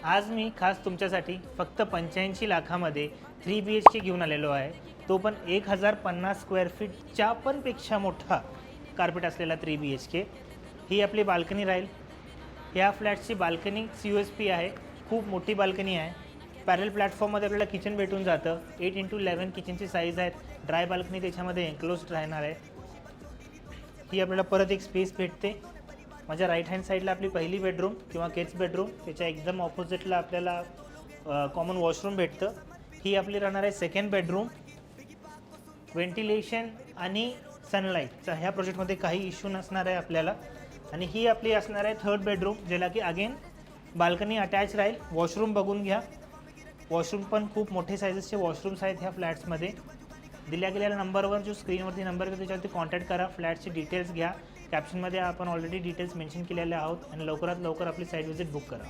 आज मी खास तुमच्यासाठी फक्त 85 लाखामध्ये 3 BHK घेऊन आलेलो आहे. तो पण 1050 स्क्वेअर फीटच्या पण पेक्षा मोठा कार्पेट असलेला 3 BHK. ही आपली बाल्कनी राहील. या फ्लॅटची बाल्कनी CUSP आहे. खूप मोठी बाल्कनी आहे. पॅरल प्लॅटफॉर्ममध्ये आपल्याला किचन भेटून जातं. 8x11 किचनची साईज आहे. ड्राय बाल्कनी त्याच्यामध्ये एन्क्लोज्ड राहणार आहे. ही आपल्याला परत एक स्पेस भेटते. माझ्या राईट हँड साईडला आपली पहिली बेडरूम किंवा किड्स बेडरूम, त्याच्या एकदम ऑपोजिटला आपल्याला कॉमन वॉशरूम भेटतं. ही आपली राहणार आहे सेकंड बेडरूम. व्हेंटिलेशन आणि सनलाईटचा ह्या प्रोजेक्टमध्ये काही इश्यू नसणार आहे आपल्याला. आणि ही आपली असणार आहे थर्ड बेडरूम, ज्याला की अगेन बाल्कनी अटॅच राहील. वॉशरूम बघून घ्या. वॉशरूम पण खूप मोठे साईजेसचे वॉशरूम्स आहेत ह्या फ्लॅट्समध्ये. दिल्या गेलेल्या नंबरवर जो स्क्रीनवरती नंबर आहे त्याच्यावरती कॉन्टॅक्ट करा. फ्लॅटचे डिटेल्स घ्या. कॅप्शनमध्ये आपण ऑलरेडी डिटेल्स मेन्शन केलेले आहोत आणि लवकरात लवकर आपली साईट व्हिजिट बुक करा.